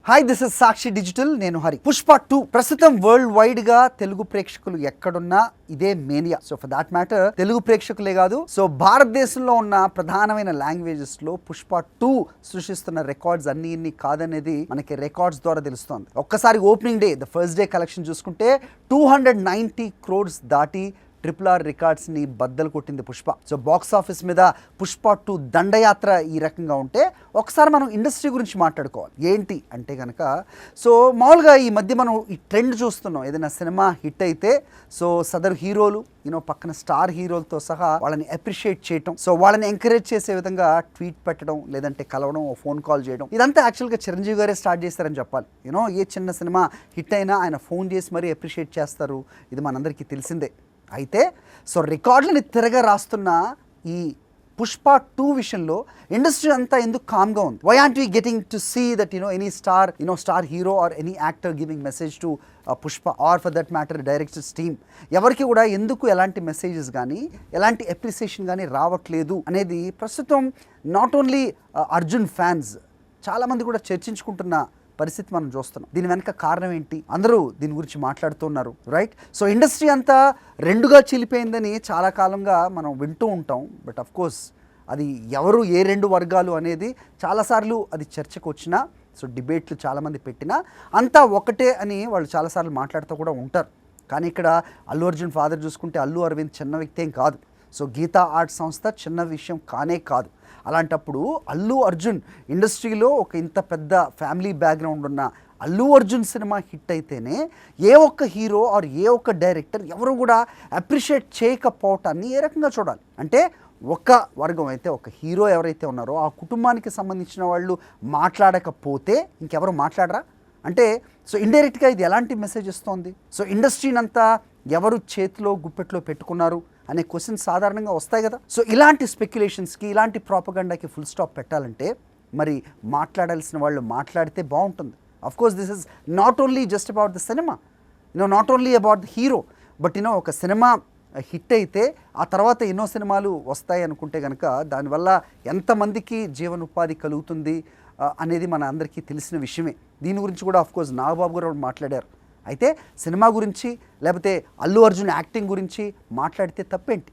Hi, this is Sakshi digital. నేను హరి. పుష్ప 2 ప్రస్తుతం world wide గా తెలుగు ప్రేక్షకులు ఎక్కడున్నా ఇదే mania. So for that matter Telugu ప్రేక్షకులే కాదు, సో భారతదేశంలో ఉన్న ప్రధానమైన లాంగ్వేజెస్ లో పుష్ప 2 సృష్టిస్తున్న రికార్డ్స్ అన్ని ఇన్ని కాదనేది మనకి రికార్డ్స్ ద్వారా తెలుస్తోంది. ఒక్కసారి opening day, the first day collection చూసుకుంటే 290 crores దాటి RRR రికార్డ్స్ ని బద్దలు కొట్టింది పుష్ప. సో బాక్స్ ఆఫీస్ మీద పుష్ప 2 దండయాత్ర ఈ రకంగా ఉంటే ఒకసారి మనం ఇండస్ట్రీ గురించి మాట్లాడుకోవాలి. ఏంటి అంటే కనుక, సో మామూలుగా ఈ మధ్య మనం ఈ ట్రెండ్ చూస్తున్నాం. ఏదైనా సినిమా హిట్ అయితే సో సదరు హీరోలు పక్కన స్టార్ హీరోలతో సహా వాళ్ళని అప్రిషియేట్ చేయటం, సో వాళ్ళని ఎంకరేజ్ చేసే విధంగా ట్వీట్ పెట్టడం, లేదంటే కలవడం, ఫోన్ కాల్ చేయడం, ఇదంతా యాక్చువల్గా చిరంజీవి గారే స్టార్ట్ చేస్తారని చెప్పాలి. ఏ చిన్న సినిమా హిట్ అయినా ఆయన ఫోన్ చేసి మరీ అప్రిషియేట్ చేస్తారు. ఇది మనందరికీ తెలిసిందే. అయితే సో రికార్డులని తిరగా రాస్తున్న ఈ పుష్ప 2 విషయంలో ఇండస్ట్రీ అంతా ఎందుకు కామ్గా ఉంది? Why aren't we getting to see that any star hero or any actor giving message to Pushpa or for that matter directors team? ఎవరికి కూడా ఎందుకు ఎలాంటి మెసేజెస్ కానీ ఎలాంటి అప్రిసియేషన్ కానీ రావట్లేదు అనేది ప్రస్తుతం నాట్ ఓన్లీ అర్జున్ ఫ్యాన్స్, చాలామంది కూడా చర్చించుకుంటున్న పరిస్థితి మనం చూస్తున్నాం. దీని వెనక కారణం ఏంటి? అందరూ దీని గురించి మాట్లాడుతున్నారు, రైట్? సో ఇండస్ట్రీ అంతా రెండుగా చీలిపోయిందని చాలా కాలంగా మనం వింటూ ఉంటాం. బట్ అఫ్ కోర్స్ అది ఎవరు ఏ రెండు వర్గాలు అనేది చాలాసార్లు అది చర్చకు వచ్చినా, సో డిబేట్లు చాలామంది పెట్టినా అంతా ఒకటే అని వాళ్ళు చాలాసార్లు మాట్లాడుతూ కూడా ఉంటారు. కానీ ఇక్కడ అల్లు అర్జున్ ఫాదర్ చూసుకుంటే అల్లు అరవింద్ చిన్న వ్యక్తి ఏం కాదు. సో గీతా ఆర్ట్ సంస్థ చిన్న విషయం కానే కాదు. అలాంటప్పుడు అల్లు అర్జున్ ఇండస్ట్రీలో ఒక ఇంత పెద్ద ఫ్యామిలీ బ్యాక్గ్రౌండ్ ఉన్న అల్లు అర్జున్ సినిమా హిట్ అయితేనే ఏ ఒక్క హీరో ఆర్ ఏ ఒక్క డైరెక్టర్ ఎవరు కూడా అప్రిషియేట్ చేయకపోవటాన్ని ఏ రకంగా చూడాలి? అంటే ఒక వర్గం అయితే, ఒక హీరో ఎవరైతే ఉన్నారో ఆ కుటుంబానికి సంబంధించిన వాళ్ళు మాట్లాడకపోతే ఇంకెవరు మాట్లాడరా? అంటే సో ఇండైరెక్ట్గా ఇది ఎలాంటి మెసేజ్ ఇస్తోంది? సో ఇండస్ట్రీని అంతా ఎవరు చేతిలో గుప్పెట్లో పెట్టుకున్నారు అనే క్వశ్చన్స్ సాధారణంగా వస్తాయి కదా. సో ఇలాంటి స్పెక్యులేషన్స్కి, ఇలాంటి ప్రాపగండాకి ఫుల్ స్టాప్ పెట్టాలంటే మరి మాట్లాడాల్సిన వాళ్ళు మాట్లాడితే బాగుంటుంది. Of course this is not only just about the cinema, not only about the hero, but ఒక సినిమా హిట్ అయితే ఆ తర్వాత ఎన్నో సినిమాలు వస్తాయి అనుకుంటే కనుక దానివల్ల ఎంతమందికి జీవనోపాధి కలుగుతుంది అనేది మన అందరికీ తెలిసిన విషయమే. దీని గురించి కూడా అఫ్కోర్స్ నాగబాబు గారు మాట్లాడారు. అయితే సినిమా గురించి లేకపోతే అల్లు అర్జున్ యాక్టింగ్ గురించి మాట్లాడితే తప్పేంటి?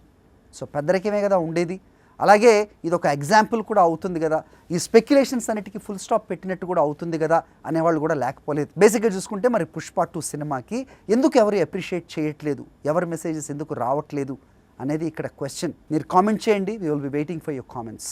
సో పెద్దరికమే కదా ఉండేది. అలాగే ఇది ఒక ఎగ్జాంపుల్ కూడా అవుతుంది కదా, ఈ స్పెక్యులేషన్స్ అన్నిటికీ ఫుల్ స్టాప్ పెట్టినట్టు కూడా అవుతుంది కదా అనేవాళ్ళు కూడా లేకపోలేదు. బేసిక్గా చూసుకుంటే మరి పుష్ప 2 సినిమాకి ఎందుకు ఎవరు అప్రిషియేట్ చేయట్లేదు, ఎవరి మెసేజెస్ ఎందుకు రావట్లేదు అనేది ఇక్కడ క్వశ్చన్. మీరు కామెంట్ చేయండి. We will be waiting for your comments.